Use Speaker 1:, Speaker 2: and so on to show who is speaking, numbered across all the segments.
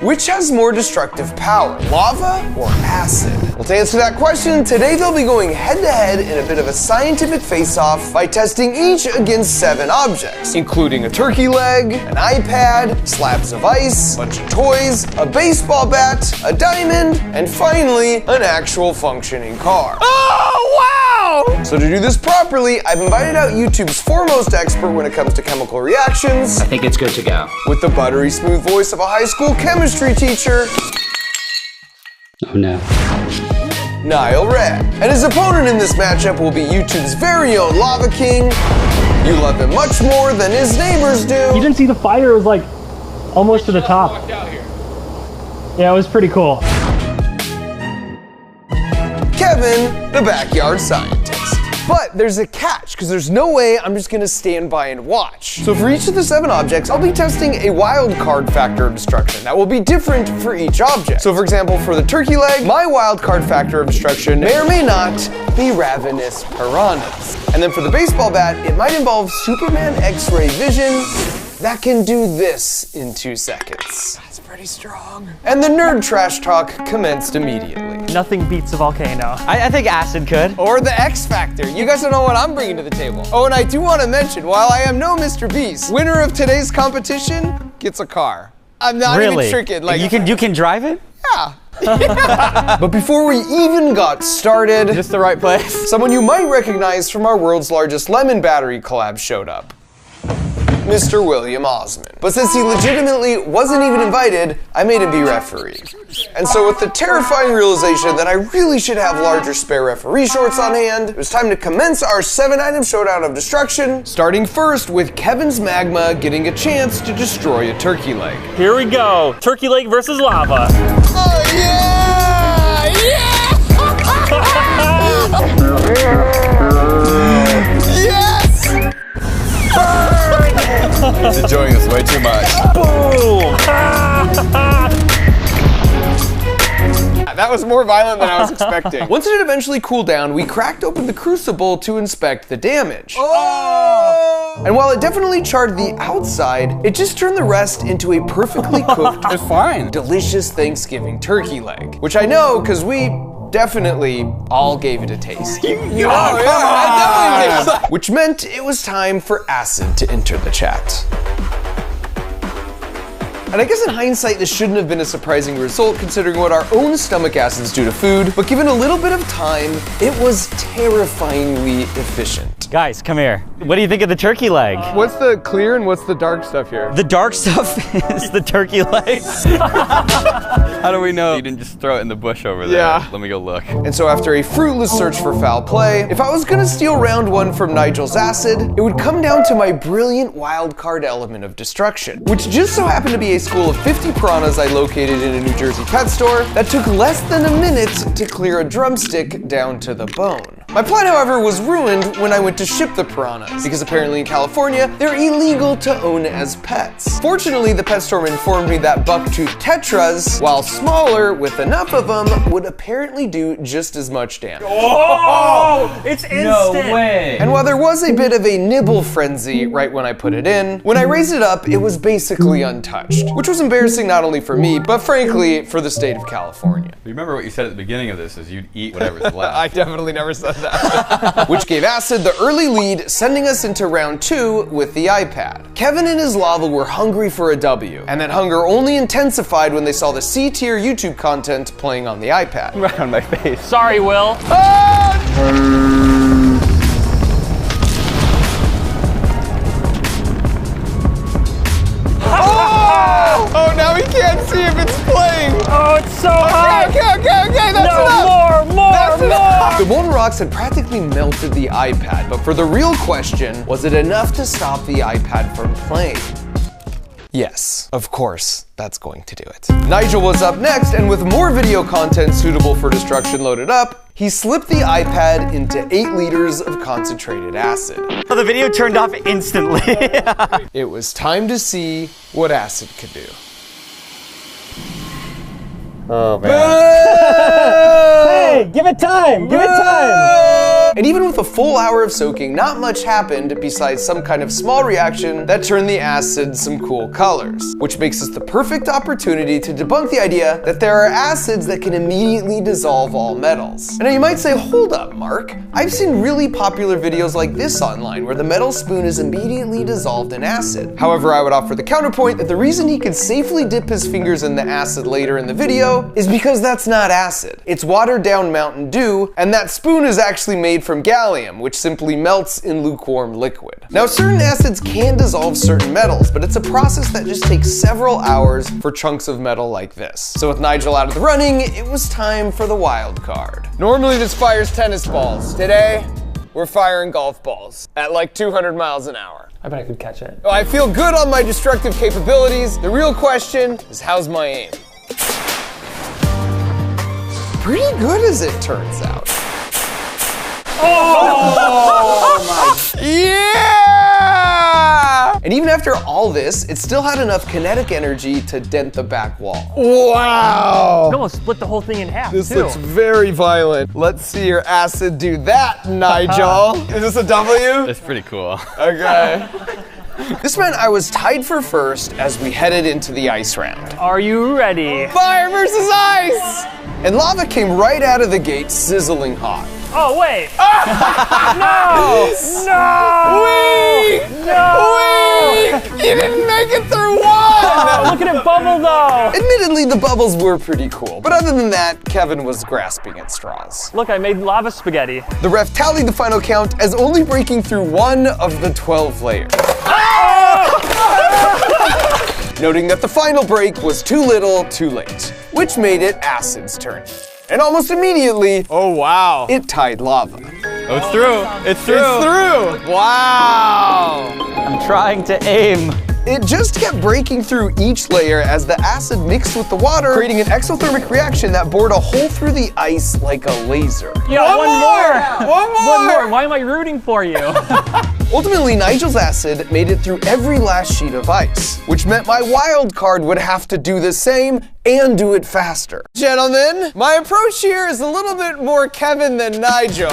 Speaker 1: Which has more destructive power, lava or acid? Well, to answer that question, today they'll be going head-to-head in a bit of a scientific face-off by testing each against 7 objects, including a turkey leg, an iPad, slabs of ice, a bunch of toys, a baseball bat, a diamond, and finally, an actual functioning car. Oh, wow! So to do this properly, I've invited out YouTube's foremost expert when it comes to chemical reactions.
Speaker 2: I think it's good to go.
Speaker 1: With the buttery smooth voice of a high school chemistry teacher.
Speaker 2: Oh no.
Speaker 1: Niall Red. And his opponent in this matchup will be YouTube's very own Lava King. You love him much more than his neighbors do.
Speaker 3: You didn't see the fire, it was like almost to the top. Yeah, it was pretty cool.
Speaker 1: Kevin, the backyard scientist. But there's a catch, because there's no way I'm just gonna stand by and watch. So for each of the 7 objects, I'll be testing a wild card factor of destruction that will be different for each object. So for example, for the turkey leg, my wild card factor of destruction may or may not be ravenous piranhas. And then for the baseball bat, it might involve Superman X-ray vision that can do this in 2 seconds. That's pretty strong. And the nerd trash talk commenced immediately.
Speaker 3: Nothing beats a volcano.
Speaker 4: I think acid could.
Speaker 1: Or the X Factor. You guys don't know what I'm bringing to the table. Oh, and I do want to mention, while I am no Mr. Beast, winner of today's competition gets a car. I'm not even tricking. Like,
Speaker 4: you can drive it?
Speaker 1: Yeah. But before we even got started,
Speaker 4: Just the right place.
Speaker 1: someone you might recognize from our world's largest lemon battery collab showed up. Mr. William Osmond. But since he legitimately wasn't even invited, I made him be referee. And so with the terrifying realization that I really should have larger spare referee shorts on hand, it was time to commence our 7-item showdown of destruction, starting first with Kevin's magma getting a chance to destroy a turkey leg.
Speaker 3: Here we go. Turkey leg versus lava.
Speaker 1: Oh yeah! Yes!
Speaker 5: He's enjoying this way too much.
Speaker 3: Boom!
Speaker 1: That was more violent than I was expecting. Once it had eventually cooled down, we cracked open the crucible to inspect the damage. Oh! And while it definitely charred the outside, it just turned the rest into a perfectly cooked,
Speaker 5: It's fine.
Speaker 1: delicious Thanksgiving turkey leg. Which I know, because we definitely all gave it a taste. Which meant it was time for acid to enter the chat. And I guess in hindsight, this shouldn't have been a surprising result considering what our own stomach acids do to food, but given a little bit of time, it was terrifyingly efficient.
Speaker 4: Guys, come here. What do you think of the turkey leg?
Speaker 1: What's the clear and what's the dark stuff here?
Speaker 4: The dark stuff is the turkey leg.
Speaker 5: How do we know you didn't just throw it in the bush over there?
Speaker 1: Yeah.
Speaker 5: Let me go look.
Speaker 1: And so after a fruitless search for foul play, if I was gonna steal round 1 from Nigel's acid, it would come down to my brilliant wild card element of destruction, which just so happened to be a school of 50 piranhas I located in a New Jersey pet store that took less than a minute to clear a drumstick down to the bone. My plan, however, was ruined when I went to ship the piranhas, because apparently in California, they're illegal to own as pets. Fortunately, the pet store informed me that bucktooth tetras, while smaller with enough of them, would apparently do just as much damage.
Speaker 3: Oh! It's instant!
Speaker 4: No way.
Speaker 1: And while there was a bit of a nibble frenzy right when I put it in, when I raised it up, it was basically untouched, which was embarrassing not only for me, but frankly, for the state of California.
Speaker 5: Remember what you said at the beginning of this is you'd eat whatever's left.
Speaker 1: I definitely never said that. Which gave acid the early lead, sending us into round 2 with the iPad. Kevin and his lava were hungry for a W, and that hunger only intensified when they saw the C-tier YouTube content playing on the iPad.
Speaker 5: Right on my face.
Speaker 3: Sorry, Will.
Speaker 1: Oh, now he can't see if it's playing.
Speaker 3: Oh, it's so hot.
Speaker 1: Okay, that's enough.
Speaker 3: More.
Speaker 1: The molten rocks had practically melted the iPad, but for the real question, was it enough to stop the iPad from playing? Yes, of course, that's going to do it. Nigel was up next, and with more video content suitable for destruction loaded up, he slipped the iPad into 8 liters of concentrated acid.
Speaker 4: Oh, the video turned off instantly.
Speaker 1: It was time to see what acid could do.
Speaker 4: Oh, man.
Speaker 3: Hey, give it time. Give it time.
Speaker 1: And even with a full hour of soaking, not much happened besides some kind of small reaction that turned the acid some cool colors, which makes this the perfect opportunity to debunk the idea that there are acids that can immediately dissolve all metals. And now you might say, hold up, Mark. I've seen really popular videos like this online where the metal spoon is immediately dissolved in acid. However, I would offer the counterpoint that the reason he could safely dip his fingers in the acid later in the video is because that's not acid. It's watered down Mountain Dew, and that spoon is actually made from gallium, which simply melts in lukewarm liquid. Now, certain acids can dissolve certain metals, but it's a process that just takes several hours for chunks of metal like this. So with Nigel out of the running, it was time for the wild card. Normally this fires tennis balls. Today, we're firing golf balls at like 200 miles an hour.
Speaker 3: I bet I could catch it.
Speaker 1: I feel good on my destructive capabilities. The real question is, how's my aim? Pretty good as it turns out. Oh my! Yeah! And even after all this, it still had enough kinetic energy to dent the back wall. Wow!
Speaker 3: You almost split the whole thing in half,
Speaker 1: This
Speaker 3: too.
Speaker 1: looks very violent. Let's see your acid do that, Nigel. Is this a W?
Speaker 5: It's pretty cool.
Speaker 1: Okay. This meant I was tied for first as we headed into the ice round.
Speaker 3: Are you ready?
Speaker 1: Fire versus ice! And lava came right out of the gate, sizzling hot.
Speaker 3: Oh, wait. No! No!
Speaker 1: Weak!
Speaker 3: No!
Speaker 1: Weak! You didn't make it through one!
Speaker 3: Look at it bubble, though!
Speaker 1: Admittedly, the bubbles were pretty cool, but other than that, Kevin was grasping at straws.
Speaker 3: Look, I made lava spaghetti.
Speaker 1: The ref tallied the final count as only breaking through one of the 12 layers. Noting that the final break was too little, too late, which made it acid's turn. And almost immediately,
Speaker 5: Oh, wow.
Speaker 1: it tied lava.
Speaker 5: Oh, it's through. It's through.
Speaker 1: It's through! Wow!
Speaker 4: I'm trying to aim.
Speaker 1: It just kept breaking through each layer as the acid mixed with the water, creating an exothermic reaction that bored a hole through the ice like a laser.
Speaker 3: Yeah, one more!
Speaker 1: One more!
Speaker 3: One more! Why am I rooting for you?
Speaker 1: Ultimately, Nigel's acid made it through every last sheet of ice, which meant my wild card would have to do the same and do it faster. Gentlemen, my approach here is a little bit more Kevin than Nigel.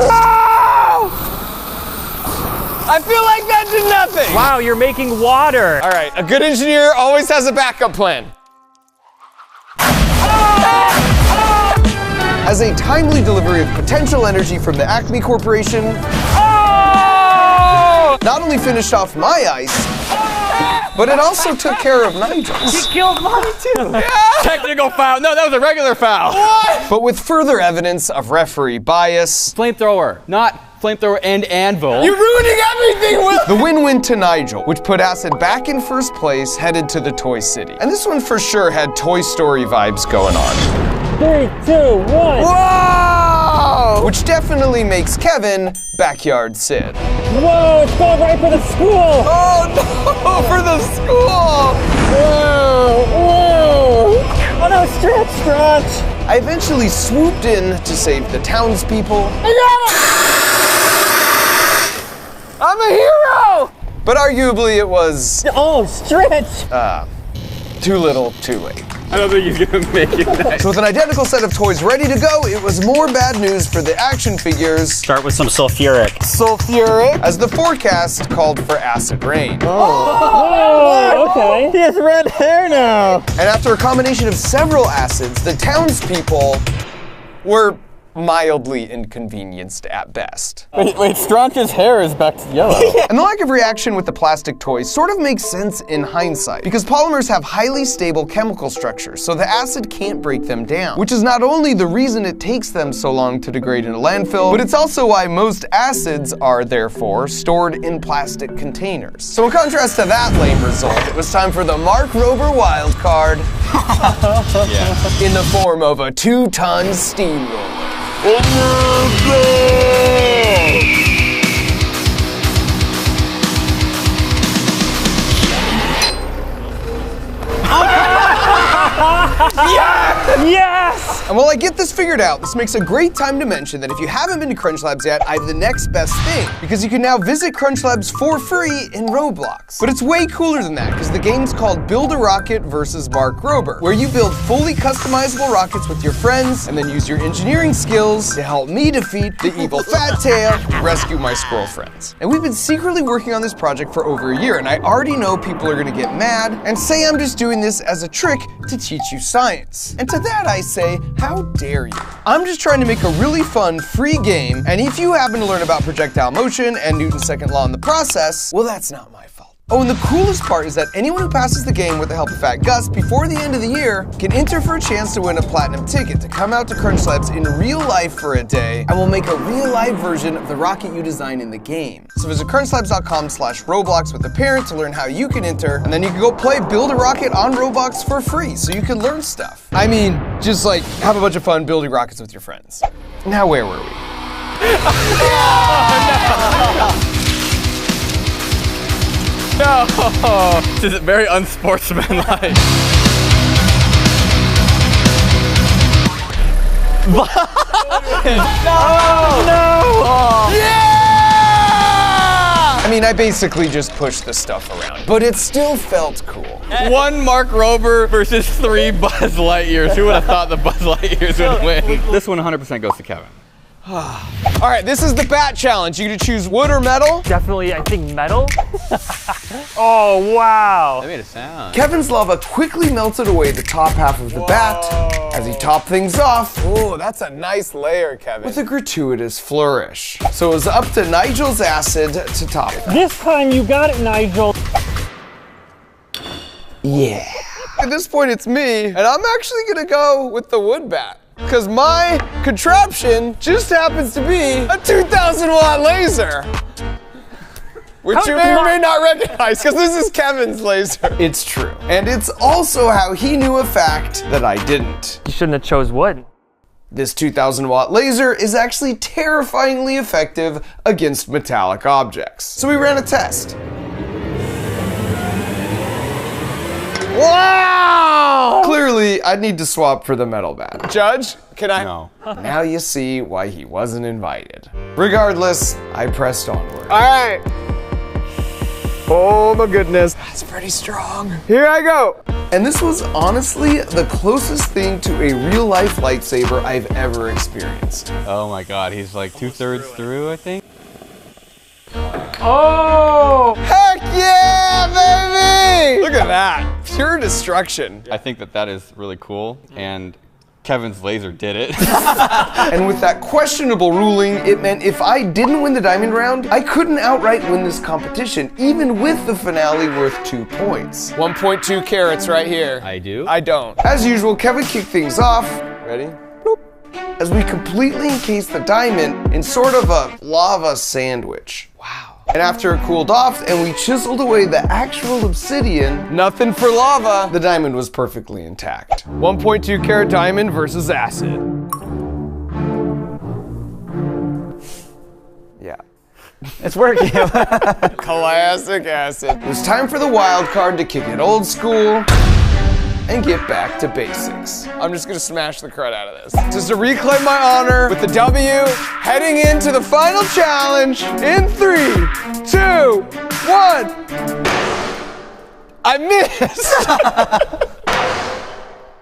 Speaker 3: Oh!
Speaker 1: I feel like that did nothing.
Speaker 3: Wow, you're making water.
Speaker 1: All right, a good engineer always has a backup plan. As a timely delivery of potential energy from the Acme Corporation, not only finished off my ice, but it also took care of Nigel's.
Speaker 3: He killed mine, too.
Speaker 5: Technical foul. No, that was a regular foul.
Speaker 1: What? But with further evidence of referee bias,
Speaker 5: Flamethrower, not flamethrower and anvil.
Speaker 1: you're ruining everything with the win went to Nigel, which put acid back in first place, headed to the Toy City. And this one for sure had Toy Story vibes going on.
Speaker 3: 3, 2, 1.
Speaker 1: Whoa! Which definitely makes Kevin Backyard Sid.
Speaker 3: Whoa, it's going right for the school.
Speaker 1: Oh no, for the school!
Speaker 3: Whoa, whoa. Oh no, stretch.
Speaker 1: I eventually swooped in to save the townspeople. I'm a hero! But arguably it was,
Speaker 3: Oh, stretch.
Speaker 1: too little, too late.
Speaker 5: I don't think he's gonna make it.
Speaker 1: So with an identical set of toys ready to go, it was more bad news for the action figures.
Speaker 4: Start with some sulfuric.
Speaker 1: Sulfuric, as the forecast called for acid rain.
Speaker 3: Oh, okay. He has red hair now.
Speaker 1: And after a combination of several acids, the townspeople were mildly inconvenienced at best.
Speaker 3: Wait, Straunch's hair is back to yellow.
Speaker 1: And the lack of reaction with the plastic toys sort of makes sense in hindsight, because polymers have highly stable chemical structures, so the acid can't break them down, which is not only the reason it takes them so long to degrade in a landfill, but it's also why most acids are, therefore, stored in plastic containers. So in contrast to that lame result, it was time for the Mark Rober wild card in the form of a 2-ton steamroller.
Speaker 3: Yes!
Speaker 1: And while I get this figured out, this makes a great time to mention that if you haven't been to Crunch Labs yet, I have the next best thing, because you can now visit Crunch Labs for free in Roblox. But it's way cooler than that, because the game's called Build a Rocket versus Mark Rober, where you build fully customizable rockets with your friends, and then use your engineering skills to help me defeat the evil Fat Tail and rescue my squirrel friends. And we've been secretly working on this project for over a year, and I already know people are gonna get mad and say I'm just doing this as a trick to teach you science. And to that I say, how dare you? I'm just trying to make a really fun, free game, and if you happen to learn about projectile motion and Newton's second law in the process, well, that's not my fault. Oh, and the coolest part is that anyone who passes the game with the help of Fat Gus before the end of the year can enter for a chance to win a platinum ticket to come out to Crunch Labs in real life for a day, and we'll make a real live version of the rocket you design in the game. So visit crunchlabs.com/Roblox with a parent to learn how you can enter, and then you can go play Build a Rocket on Roblox for free so you can learn stuff. I mean, just like have a bunch of fun building rockets with your friends. Now where were we?
Speaker 5: No! This is very unsportsmanlike.
Speaker 3: No!
Speaker 1: Yeah! I mean, I basically just pushed the stuff around, but it still felt cool.
Speaker 5: One Mark Rober versus 3 Buzz Lightyears. Who would have thought the Buzz Lightyears would win? This one 100% goes to Kevin.
Speaker 1: All right, this is the bat challenge. You get to choose wood or metal.
Speaker 3: Definitely, I think metal. Oh, wow.
Speaker 5: That made a sound.
Speaker 1: Kevin's lava quickly melted away the top half of the bat as he topped things off. Oh, that's a nice layer, Kevin. With a gratuitous flourish. So it was up to Nigel's acid to top it.
Speaker 3: This time you got it, Nigel.
Speaker 1: Yeah. At this point, it's me, and I'm actually gonna go with the wood bat, because my contraption just happens to be a 2,000 watt laser. Which you may or may not recognize, because this is Kevin's laser. It's true. And it's also how he knew a fact that I didn't.
Speaker 3: You shouldn't have chose wood.
Speaker 1: This 2,000 watt laser is actually terrifyingly effective against metallic objects. So we ran a test. Wow! Clearly, I'd need to swap for the metal bat. Judge, can I?
Speaker 5: No.
Speaker 1: Now you see why he wasn't invited. Regardless, I pressed onward. All right. Oh my goodness. That's pretty strong. Here I go. And this was honestly the closest thing to a real life lightsaber I've ever experienced.
Speaker 5: Oh my God, he's like 2/3 through, I think.
Speaker 3: Oh!
Speaker 1: Heck yeah, baby! Look at that. Pure destruction.
Speaker 5: I think that is really cool, and Kevin's laser did it.
Speaker 1: And with that questionable ruling, it meant if I didn't win the diamond round, I couldn't outright win this competition, even with the finale worth 2 points. 1.2 carats right here.
Speaker 5: I do?
Speaker 1: I don't. As usual, Kevin kicked things off. Ready? Bloop. As we completely encased the diamond in sort of a lava sandwich. Wow. And after it cooled off and we chiseled away the actual obsidian, nothing for lava, the diamond was perfectly intact. 1.2 carat diamond versus acid. Yeah.
Speaker 4: It's working.
Speaker 1: Classic acid. It was time for the wild card to kick it old school and get back to basics. I'm just gonna smash the crud out of this. Just to reclaim my honor with the W, heading into the final challenge in 3, 2, 1. I missed!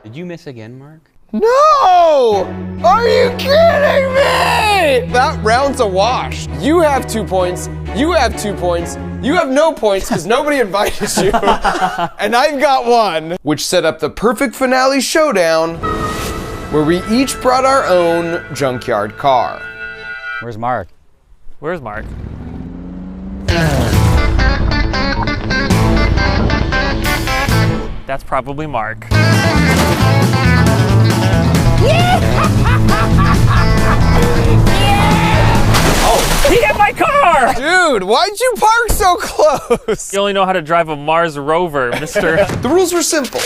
Speaker 5: Did you miss again, Mark?
Speaker 1: No! Are you kidding me? That round's a wash. You have 2 points, you have 2 points, you have no points because nobody invited you, and I've got 1. Which set up the perfect finale showdown where we each brought our own junkyard car.
Speaker 4: Where's Mark?
Speaker 3: Where's Mark? That's probably Mark.
Speaker 6: Oh, he hit my car!
Speaker 1: Dude, why'd you park so close?
Speaker 6: You only know how to drive a Mars rover, mister.
Speaker 1: The rules were simple.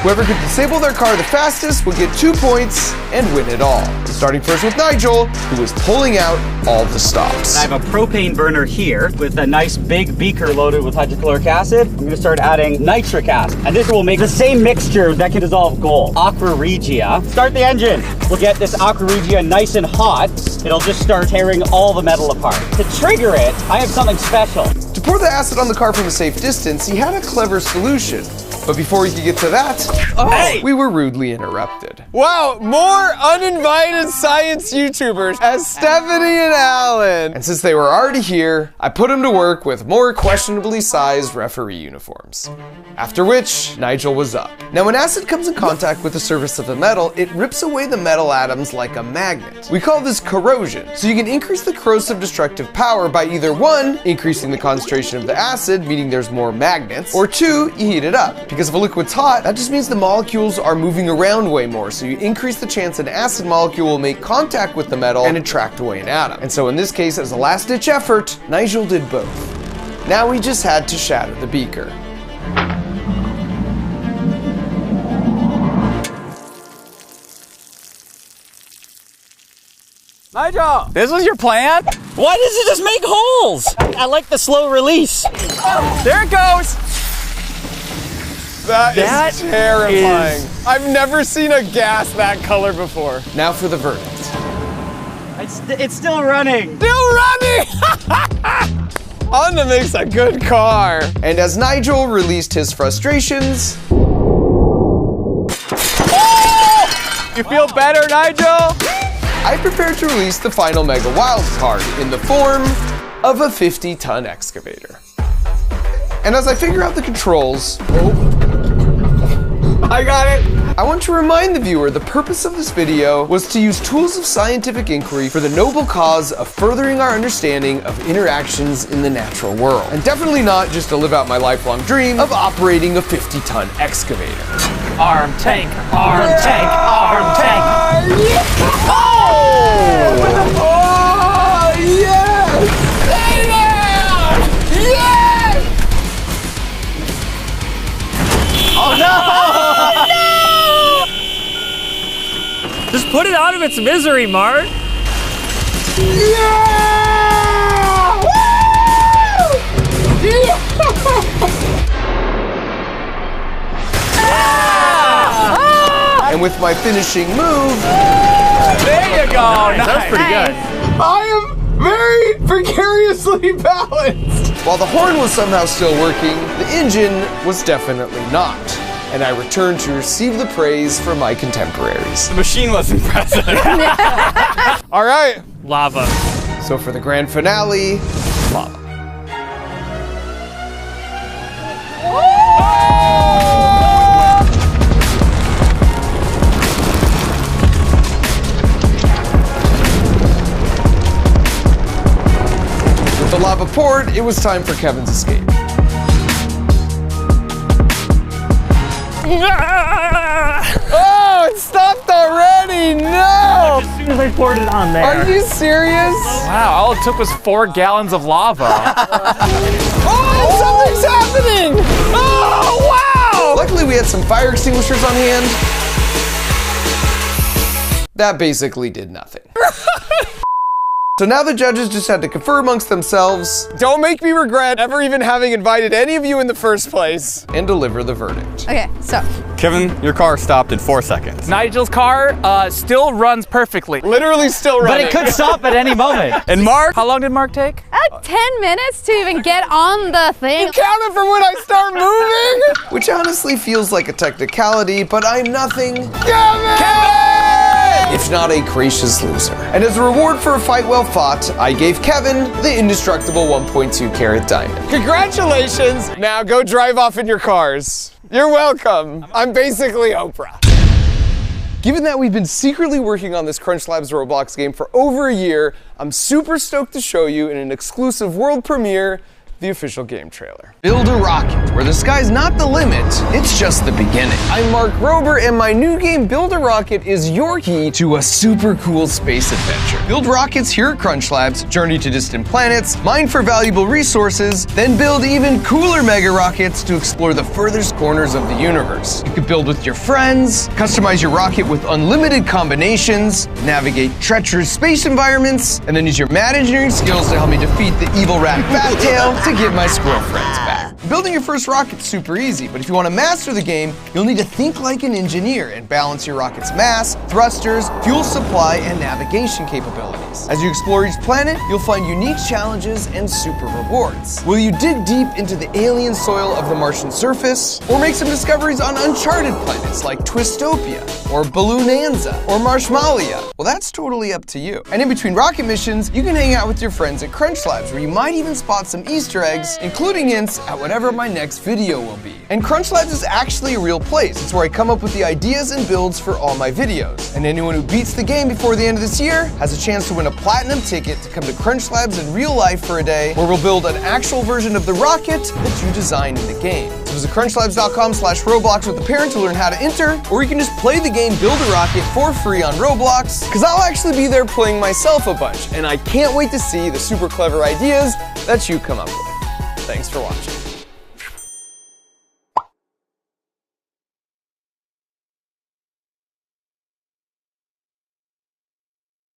Speaker 1: Whoever could disable their car the fastest would get 2 points and win it all. Starting first with Nigel, who was pulling out all the stops.
Speaker 2: I have a propane burner here with a nice big beaker loaded with hydrochloric acid. I'm gonna start adding nitric acid. And this will make the same mixture that can dissolve gold. Aqua Regia. Start the engine. We'll get this Aqua Regia nice and hot. It'll just start tearing all the metal apart. To trigger it, I have something special.
Speaker 1: To pour the acid on the car from a safe distance, he had a clever solution. But before he could get to that, we were rudely interrupted. Wow, more uninvited science YouTubers as Stephanie and Alan. And since they were already here, I put them to work with more questionably sized referee uniforms. After which, Nigel was up. Now when acid comes in contact with the surface of the metal, it rips away the metal atoms like a magnet. We call this corrosion. So you can increase the corrosive destructive power by either 1, increasing the concentration of the acid, meaning there's more magnets, or 2, you heat it up. Because if a liquid's hot, that just means the molecules are moving around way more, so you increase the chance an acid molecule will make contact with the metal and attract away an atom. And so in this case, as a last-ditch effort, Nigel did both. Now we just had to shatter the beaker.
Speaker 5: Nigel, this was your plan?
Speaker 2: Why does it just make holes? I like the slow release.
Speaker 5: There it goes.
Speaker 1: That is terrifying. I've never seen a gas that color before. Now for the verdict.
Speaker 2: It's still running.
Speaker 1: Still running! Honda makes a good car. And as Nigel released his frustrations...
Speaker 5: Oh! You feel better, Nigel?
Speaker 1: I prepared to release the final mega wild card in the form of a 50-ton excavator. And as I figure out the controls... I got it! I want to remind the viewer the purpose of this video was to use tools of scientific inquiry for the noble cause of furthering our understanding of interactions in the natural world. And definitely not just to live out my lifelong dream of operating a 50-ton excavator.
Speaker 6: Arm tank, arm tank, arm tank.
Speaker 1: Oh! Oh, yes! Stay there! Yes!
Speaker 6: Oh no! Just put it out of its misery, Mark.
Speaker 1: Yeah! Woo! Yeah! And with my finishing move,
Speaker 5: There you go. Nice.
Speaker 6: That was pretty good.
Speaker 1: I am very precariously balanced. While the horn was somehow still working, the engine was definitely not. And I returned to receive the praise from my contemporaries.
Speaker 5: The machine was impressive.
Speaker 1: All right.
Speaker 6: Lava.
Speaker 1: So for the grand finale, lava. With the lava poured, it was time for Kevin's escape. Oh, it stopped already! No!
Speaker 3: As soon as I poured it on there.
Speaker 1: Are you serious?
Speaker 5: Wow, all it took was 4 gallons of lava.
Speaker 1: Oh, something's happening! Oh, wow! Luckily, we had some fire extinguishers on hand. That basically did nothing. So now the judges just had to confer amongst themselves. Don't make me regret ever even having invited any of you in the first place. And deliver the verdict.
Speaker 7: Okay, so.
Speaker 5: Kevin, your car stopped in 4 seconds.
Speaker 6: Nigel's car still runs perfectly.
Speaker 1: Literally still
Speaker 2: But
Speaker 1: running.
Speaker 2: it could stop at any moment.
Speaker 5: And Mark?
Speaker 6: How long did Mark take?
Speaker 7: 10 minutes to even get on the thing.
Speaker 1: Count it from when I start moving? Which honestly feels like a technicality, but I'm nothing. Kevin! If not a gracious loser. And as a reward for a fight well fought, I gave Kevin the indestructible 1.2 carat diamond. Congratulations! Now go drive off in your cars. You're welcome. I'm basically Oprah. Given that we've been secretly working on this Crunch Labs Roblox game for over a year, I'm super stoked to show you in an exclusive world premiere the official game trailer. Build a rocket, where the sky's not the limit, it's just the beginning. I'm Mark Rober, and my new game Build a Rocket is your key to a super cool space adventure. Build rockets here at Crunch Labs, journey to distant planets, mine for valuable resources, then build even cooler mega rockets to explore the furthest corners of the universe. You can build with your friends, customize your rocket with unlimited combinations, navigate treacherous space environments, and then use your mad engineering skills to help me defeat the evil rat Fattail to get my squirrel friends back. Building your first rocket's super easy, but if you want to master the game, you'll need to think like an engineer and balance your rocket's mass, thrusters, fuel supply, and navigation capabilities. As you explore each planet, you'll find unique challenges and super rewards. Will you dig deep into the alien soil of the Martian surface, or make some discoveries on uncharted planets like Twistopia, or Balloonanza, or Marshmallow? Well, that's totally up to you. And in between rocket missions, you can hang out with your friends at Crunch Labs, where you might even spot some Easter eggs, including hints at whatever my next video will be. And Crunch Labs is actually a real place. It's where I come up with the ideas and builds for all my videos. And anyone who beats the game before the end of this year has a chance to win a platinum ticket to come to Crunch Labs in real life for a day, where we'll build an actual version of the rocket that you designed in the game. So visit crunchlabs.com/Roblox with a parent to learn how to enter, or you can just play the game Build a Rocket for free on Roblox, because I'll actually be there playing myself a bunch, and I can't wait to see the super clever ideas that you come up with. Thanks for watching.